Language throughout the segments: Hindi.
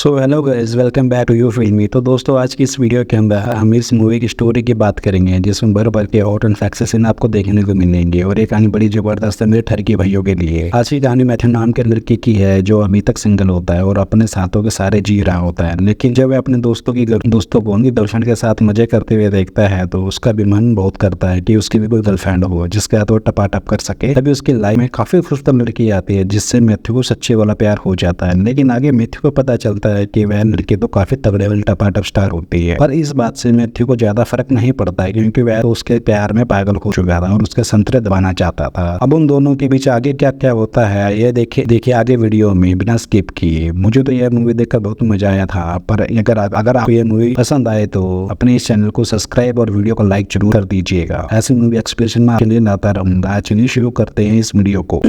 So hello guys, welcome back to you Filmy. तो दोस्तों, आज की इस वीडियो के अंदर हम इस मूवी की स्टोरी की बात करेंगे जिसमें भर भर के हॉट एंड फैक्ट सीन आपको देखने को मिलेंगे और ये कहानी बड़ी जबरदस्त है मेरे ठरकी भाइयों के लिए। आज की कहानी मैथ्यू नाम के लड़के की है जो अभी तक सिंगल होता है और अपने साथों के सारे जी रहा होता है, लेकिन जब वह अपने दोस्तों को उनकी गर्लफ्रेंड के साथ मजे करते हुए देखता है तो उसका भी मन बहुत करता है कि उसकी भी कोई गर्लफ्रेंड हो जिसके साथ वो टपाटप कर सके। तभी उसकी लाइफ में काफी खूबसूरत लड़की आती है जिससे मैथ्यू को सच्चे वाला प्यार हो जाता है। लेकिन आगे मैथ्यू को पता चलता है कि वह लड़की तो काफी तगड़े वाली टपाटप स्टार होती है, पर इस बात से मैथ्यू को ज्यादा फर्क नहीं पड़ता है क्योंकि वह तो उसके प्यार में पागल हो चुका था और उसके संतरे दबाना चाहता था। अब उन दोनों के बीच आगे क्या क्या होता है ये देखिए आगे वीडियो में बिना स्किप किए। मुझे तो यह मूवी देखकर बहुत मजा आया था, पर अगर आपको यह मूवी पसंद आए तो अपने इस चैनल को सब्सक्राइब और वीडियो को लाइक जरूर कर दीजिएगा। ऐसी मूवी एक्सप्रेशन में आपके लिए लाता रहूंगा। चलिए शुरू करते हैं इस वीडियो को।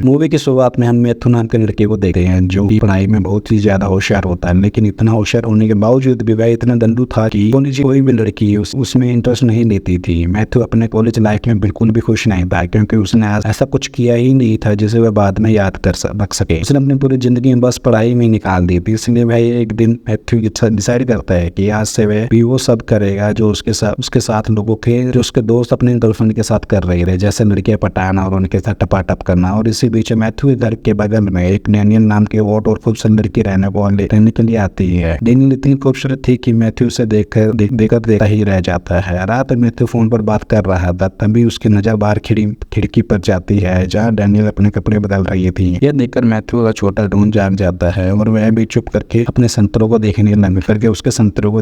मूवी की शुरुआत में हम मैथ्यू नाम के लड़के को देखते हैं जो पढ़ाई में बहुत ही ज्यादा होशियार होता है, लेकिन इतना होशियार होने के बावजूद भी वह इतना दंडू था कि कोई भी लड़की उसमें इंटरेस्ट नहीं लेती थी। मैथ्यू अपने कॉलेज लाइफ में बिल्कुल भी खुश नहीं था क्योंकि उसने ऐसा कुछ किया ही नहीं था जिसे वह बाद में याद कर रख सके। उसने अपनी पूरी जिंदगी में बस पढ़ाई में निकाल दी थी। इसलिए वह एक दिन मैथ्यू डिसाइड करता है कि आज से वह भी वो सब करेगा जो उसके साथ लोगों के जो उसके दोस्त अपने गर्लफ्रेंड के साथ कर रहे थे, जैसे लड़कियां पटाना और उनके साथ टपाटप करना। और इसी बीच मैथ्यू के घर के बगल में एक डैनियल नाम के और खूबसूरत लड़की रहने के लिए आती है। डैनियल इतनी खूबसूरत थी कि मैथ्यू से देखकर देखता ही रह जाता है। रात में मैथ्यू फोन पर बात कर रहा था, तभी उसकी नजर बाहर खिड़की पर जाती है जहाँ डैनियल अपने कपड़े बदल रही थी। यह देखकर मैथ्यू का छोटा ढूंढ जाग जाता है और वह भी चुप करके अपने संतरों को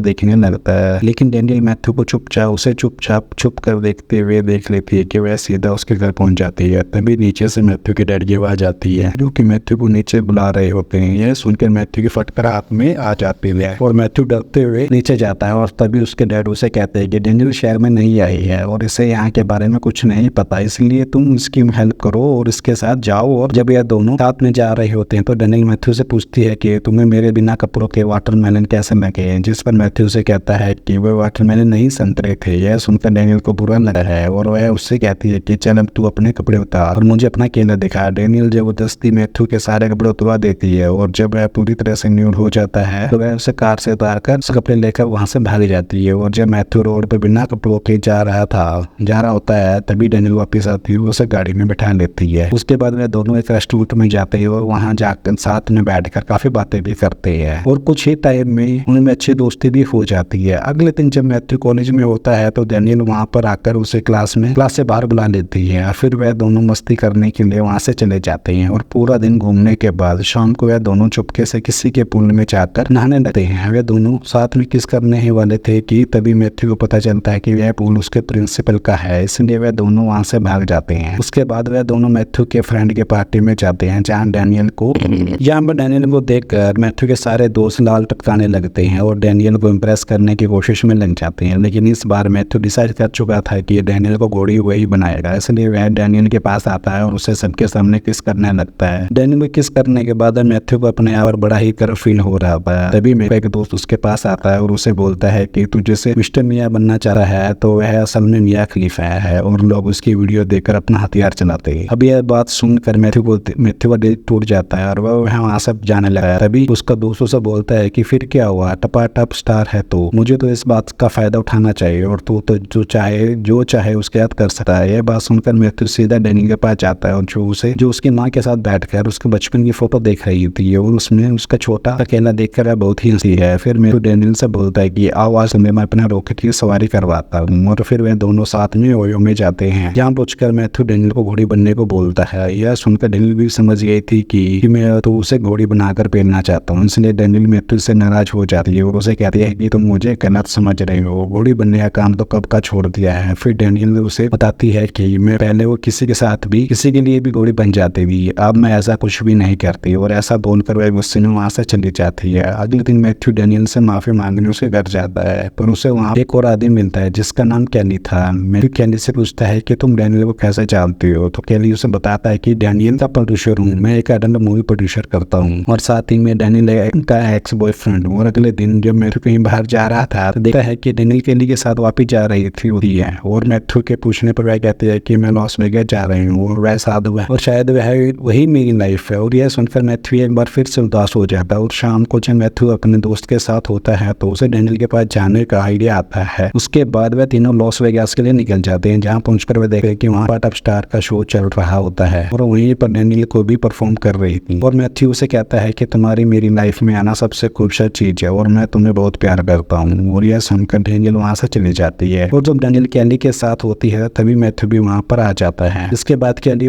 देखने लगता है। लेकिन डैनियल मैथ्यू को चुप कर देखते हुए देख लेती है कि वह सीधा उसके घर पहुंच जाती है। तभी नीचे से मैथ्यू की डैड की आवाज आती है जो कि मैथ्यू को नीचे बुला रहे होते हैं। यह सुनकर मैथ्यू की फटकार हाथ में आ जाती है और मैथ्यू डरते हुए नीचे जाता है। और तभी उसके डैड उसे कहते हैं कि डैनियल शहर में नहीं आई है और इसे यहाँ के बारे में कुछ नहीं पता, इसलिए तुम इसकी हेल्प करो और इसके साथ जाओ। और जब यह दोनों साथ में जा रहे होते हैं तो डैनियल मैथ्यू से पूछती है कि तुम्हें मेरे बिना कपड़ों के वाटरमेलन कैसे लगे, जिस पर मैथ्यू से कहता है कि वह वाटरमेलन नहीं संतरे थे। यह सुनकर डैनियल को बुरा लगा है और वह उससे कहती है कि चल अब तू अपने कपड़े उतार और मुझे अपना केला दिखा। डैनियल जबरदस्ती मैथ्यू के सारे कपड़े उतरवा देती है और जब वह पूरी तरह से न्यूड हो जाता है तो वह उसे कार से उतार कर कपड़े लेकर वहां से भाग जाती है। और जब मैथ्यू रोड पर बिना कपड़ों के जा रहा होता है तभी डैनियल वापस आती है, उसे गाड़ी में बैठा लेती है। उसके बाद वे दोनों एक रेस्टोरेंट में जाते हैं और वहां जाकर साथ में बैठकर काफी बातें भी करते हैं और कुछ ही टाइम में उनमें अच्छी दोस्ती भी हो जाती है। अगले दिन जब मैथ्यू कॉलेज में होता है तो डैनियल वहां पर आकर उसे क्लास से बाहर बुला लेती है। फिर वह दोनों मस्ती करने के लिए वहां से चले जाते हैं और पूरा दिन घूमने के बाद शाम को वह दोनों चुपके से किसी के पूल में जाकर नहाने लगते हैं। वे दोनों साथ में किस करने ही वाले थे कि तभी मैथ्यू को पता चलता है कि वह पूल उसके प्रिंसिपल का है, इसलिए वे दोनों वहां से भाग जाते हैं। उसके बाद वे दोनों मैथ्यू के फ्रेंड के पार्टी में जाते हैं जहाँ डैनियल को देखकर मैथ्यू के सारे दोस्त लाल टपकाने लगते हैं और डैनियल को इम्प्रेस करने की कोशिश में लग जाते हैं। लेकिन इस बार मैथ्यू डिसाइड कर चुका था कि डैनियल को गोली वही बनाएगा, इसलिए वह डैनियल के पास आता है और उसे सबके सामने किस करने लगता है। डैनियल को किस करने के बाद मैथ्यू को अपने आप पर बड़ा ही गर्व फील हो रहा था। तभी मेरा एक दोस्त उसके पास आता है और उसे बोलता है कि तू जैसे मिस्टर मियां बनना चाह रहा है तो वह असल में मियां खलीफा है और लोग उसकी वीडियो देखकर अपना हथियार चलाते हैं। अब यह बात सुनकर मैथ्यू का दिल टूट जाता है और वह वहाँ सब जाने लगा है। तभी उसका दोस्त उसे बोलता है कि फिर क्या हुआ, टपाटप स्टार है तो मुझे तो इस बात का फायदा उठाना चाहिए और तू तो जो चाहे उसके साथ कर सकता है। यह बात सुनकर मैथ्यू सीधा डैनियल के पास जाता है और जो उसकी माँ के साथ बैठकर उसके बचपन की फोटो देख रही थी और उसमें उसका छोटा अकेला देखकर बहुत ही हंसी है। फिर मैथ्यू डैनियल से बोलता है कि आओ आज मैं अपना रॉकेट की सवारी करवाता हूँ और फिर वे दोनों साथ में ओयो में जाते हैं। यहाँ पहुंचकर मैथ्यू डैनियल को घोड़ी बनने को बोलता है। यह सुनकर डैनियल भी समझ गई थी कि मैं तो उसे घोड़ी बनाकर पहनना चाहता हूँ, इसलिए डैनियल मैथ्यू से नाराज हो जाती है और उसे कहती है कि तुम मुझे गलत समझ रहे हो, घोड़ी बनने का काम तो कब का छोड़ दिया है। फिर डैनियल उसे बताती है कि मैं पहले वो किसी के लिए भी घोड़ी बन जाती थी, अब मैं ऐसा कुछ भी नहीं करती। और ऐसा बोलकर वह गुस्से में वहां से चली जाती है। अगले दिन मैथ्यू डैनियल से माफी मांगने उसके घर जाता है, पर उसे वहाँ एक और आदमी मिलता है जिसका नाम कैली था। मैथ्यू कैली से पूछता है कि तुम डैनियल को कैसे जानती हो, तो कैली उसे बताता है कि डैनियल का प्रोड्यूसर हूँ, मैं एक एडल्ट मूवी प्रोड्यूसर करता हूँ और साथ ही में डैनियल का एक्स बॉयफ्रेंड हूँ। और अगले दिन जब मैथ्यू कहीं बाहर जा रहा था तो देखता है कि डैनियल कैली के साथ वापिस जा रही थी और मैथ्यू के पूछने पर वह कहती है कि मैं लॉस वेगास जा रही हूँ और शायद वही मेरी लाइफ है। और यह सुनकर मैथ्यू एक बार फिर से उदास हो जाता है और शाम को जब मैथ्यू अपने दोस्त के साथ होता है तो उसे डैनियल के पास जाने का आइडिया आता है। उसके बाद वे तीनों लॉस वेगास के लिए निकल जाते हैं, जहाँ पहुंचकर वे देखते हैं कि वहाँ टॉप स्टार का शो चल रहा होता है और वहीं पर डैनियल को भी परफॉर्म कर रही थी। और मैथ्यू उसे कहता है कि तुम्हारी मेरी लाइफ में आना सबसे खूबसूरत चीज है और मैं तुम्हें बहुत प्यार करता हूँ। और यह सुनकर डैनियल वहाँ से चली जाती है। और जब डैनियल कैली के साथ होती है तभी मैथ्यू भी वहाँ पर आ जाता है। इसके बाद कैली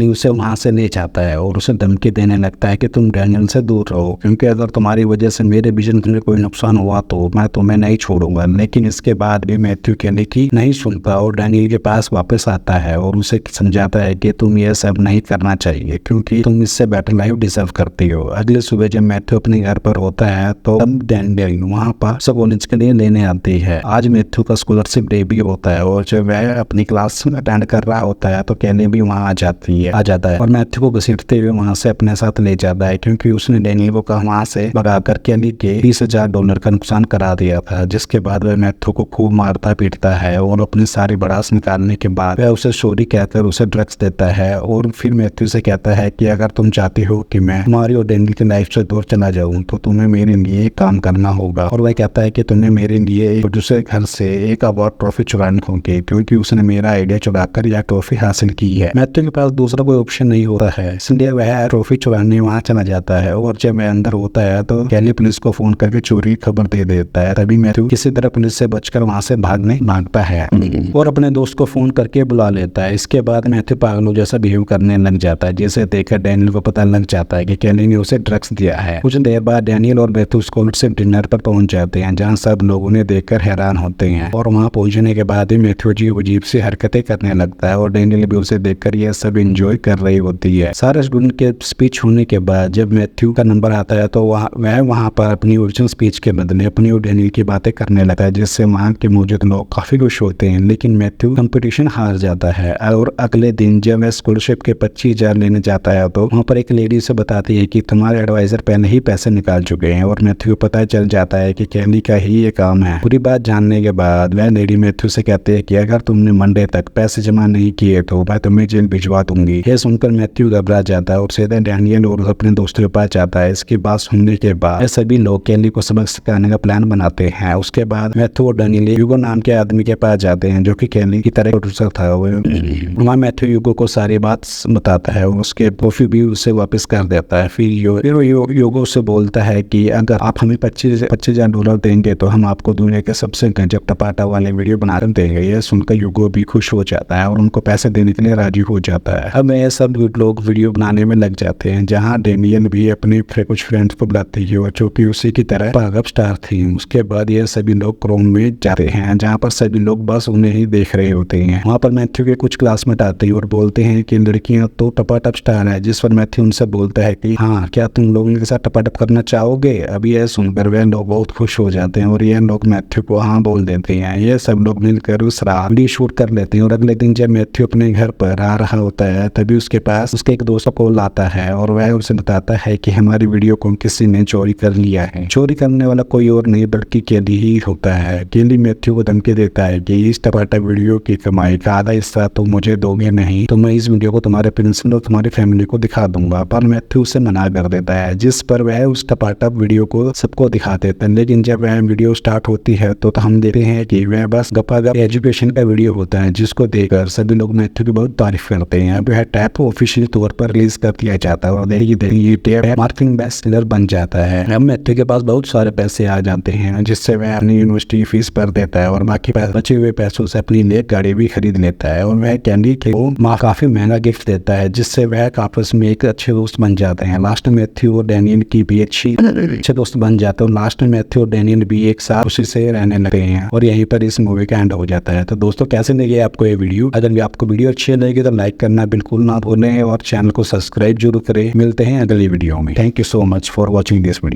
उसे वहाँ से ले जाता है और उसे धमकी देने लगता है कि तुम डैनियल से दूर रहो, क्योंकि अगर तुम्हारी वजह से मेरे विजन में कोई नुकसान हुआ तो मैं तुम्हें नहीं छोड़ूंगा। लेकिन इसके बाद भी मैथ्यू कैली की नहीं सुनता और डैनियल के पास वापस आता है और उसे समझाता है कि तुम ये सब नहीं करना चाहिए, क्योंकि तुम इससे बेटर लाइफ डिजर्व करती हो। अगले सुबह जब मैथ्यू अपने घर पर होता है तो तब डैनियल वहाँ पर सब कॉलेज के लिए लेने आती है। आज मैथ्यू का स्कॉलरशिप डे भी होता है और जब वह अपनी क्लास अटेंड कर रहा होता है तो कैली भी वहाँ आ जाता है और मैथ्यू को घसीटते हुए वहाँ से अपने साथ ले जाता है, क्योंकि उसने डैनियल को वहाँ से भगाकर कैली के $20,000 का नुकसान करा दिया था। जिसके बाद वह मैथ्यू को खूब मारता पीटता है और अपनी सारी भड़ास निकालने के बाद वह उसे सॉरी कहकर उसे ड्रग्स देता है। और फिर मैथ्यू से कहता है कि अगर तुम चाहती हो कि मैं तुम्हारी और डैनियल की लाइफ से दूर चला जाऊं तो तुम्हें मेरे लिए एक काम करना होगा। और वह कहता है कि तुमने मेरे लिए एक दूसरे घर से एक अवार्ड ट्रॉफी चुरानी होगी, क्योंकि उसने मेरा आइडिया चुराकर यह ट्रॉफी हासिल की है। मैथ्यू के पास दूसरा कोई ऑप्शन नहीं होता है, इसलिए वह ट्रॉफी चुराने वहाँ चला जाता है। और जब वह अंदर होता है तो कैली पुलिस को फोन करके चोरी खबर दे देता है। तभी मैथ्यू किसी तरह पुलिस से बचकर वहाँ से भागता है और अपने दोस्त को फोन करके बुला लेता है। इसके बाद मैथ्यू पागलों जैसा बिहेव करने लग जाता है, जिसे देखकर डैनियल को पता लग जाता है कि कैली ने उसे ड्रग्स दिया है। कुछ देर बाद डैनियल और मैथ्यू स्कॉलरशिप डिनर पर पहुंच जाते हैं, जहाँ सब लोग उन्हें देखकर हैरान होते हैं। और वहाँ पहुंचने के बाद ही मैथ्यू अजीब सी हरकतें करने लगता है और डैनियल भी उसे देखकर यह सब एंजॉय कर रही होती है। सारे स्टूडेंट के स्पीच होने के बाद जब मैथ्यू का नंबर आता है तो वह वहाँ पर अपनी ओरिजिनल स्पीच के बदले अपनी और डैनियल की बातें करने लगता है, जिससे वहाँ के मौजूद लोग काफी खुश होते हैं। लेकिन मैथ्यू कंपटीशन हार जाता है और अगले दिन जब वह स्कॉलरशिप के 25,000 लेने जाता है तो वहाँ पर एक लेडी से बताती है कि तुम्हारे एडवाइजर पहले ही पैसे निकाल चुके हैं। और मैथ्यू को पता चल जाता है कि कैली का ही ये काम है। पूरी बात जानने के बाद वह लेडी मैथ्यू से कहती है कि अगर तुमने मंडे तक पैसे जमा नहीं किए तो मैं तुम्हें जेल भिजवा दूंगी। यह सुनकर मैथ्यू घबरा जाता है और सीधे डैनियल और अपने दोस्तों के पास जाता है। इसकी बात सुनने के बाद सभी लोग कैली को सबक सिखाने का प्लान बनाते हैं। उसके बाद मैथ्यू और डैनियल ह्यूगो नाम के आदमी के पास जाते हैं, जो कि कैली की तरह प्रोड्यूसर था। वहाँ मैथ्यू ह्यूगो को सारी बात बताता है और उसके ट्रॉफी भी उसे वापस कर देता है। फिर ह्यूगो उससे बोलता है कि अगर आप हमें $25,000 देंगे तो हम आपको दुनिया के सबसे गजब टपाटा वाले वीडियो बनाकर देंगे। यह सुनकर ह्यूगो भी खुश हो जाता है और उनको पैसे देने के लिए राजी हो जाता है। अब ये सब लोग वीडियो बनाने में लग जाते हैं, जहाँ डैनियल भी अपने कुछ फ्रेंड्स को बुलाती है जो कि उसी की तरह पागल स्टार थी। उसके बाद ये सभी लोग क्रोम में जाते हैं, जहाँ पर सभी लोग बस उन्हें ही देख रहे होते हैं। वहाँ पर मैथ्यू के कुछ क्लासमेट आते हैं और बोलते हैं कि लड़कियां तो टपाटप स्टार है, जिस पर मैथ्यू उनसे बोलता है कि हाँ, क्या तुम लोग इनके साथ टपाटप करना चाहोगे। अभी यह सुनकर वे लोग बहुत खुश हो जाते हैं और ये लोग मैथ्यू को हाँ बोल देते हैं। ये सब लोग मिलकर उस रात वीडियो शूट कर लेते हैं और अगले दिन जब मैथ्यू अपने घर पर आ रहा होता है तभी उसके पास उसके एक दोस्त को कॉल आता है और वह उसे बताता है कि हमारी वीडियो को किसी ने चोरी कर लिया है। चोरी करने वाला कोई और नहीं बल्कि कैली ही होता है। कैली मैथ्यू को धमकी देता है कि इस टपाटा वीडियो की कमाई का आधा हिस्सा तुम मुझे दोगे नहीं तो मैं इस वीडियो को तुम्हारे प्रिंसिपल और तुम्हारी फैमिली को दिखा दूंगा। पर मैथ्यू उसे मना कर देता है, जिस पर वह उस टपाटा वीडियो को सबको दिखा देता है। लेकिन जब वह वीडियो स्टार्ट होती है तो हम देखते हैं कि वह बस गपागप एजुकेशन का वीडियो होता है, जिसको देखकर सभी लोग मैथ्यू की बहुत तारीफ करते हैं। अब यह टैप ऑफिशियल तौर पर रिलीज कर दिया जाता है और ये टैप मार्केटिंग बेस्ट सेलर बन जाता है। अब मैथ्यू के पास बहुत सारे पैसे आ जाते हैं, जिससे वह अपनी यूनिवर्सिटी फीस भर देता है और बाकी बचे हुए पैसों से अपनी नई गाड़ी भी खरीद लेता है। और वह कैंडी को काफी महंगा गिफ्ट देता है, जिससे वह आपस में एक अच्छे दोस्त बन जाते हैं। लास्ट में मैथ्यू और डैनियल की भी अच्छे दोस्त बन जाते हैं और लास्ट में मैथ्यू और डैनियल भी एक साथ खुशी से रहने लगते हैं और यहीं पर इस मूवी का एंड हो जाता है। तो दोस्तों, कैसे लगे आपको ये वीडियो? अगर आपको वीडियो अच्छी लगी तो लाइक करना बिल्कुल ना भूलें और चैनल को सब्सक्राइब जरूर करें। मिलते हैं अगली वीडियो में। Thank you so much for watching this video.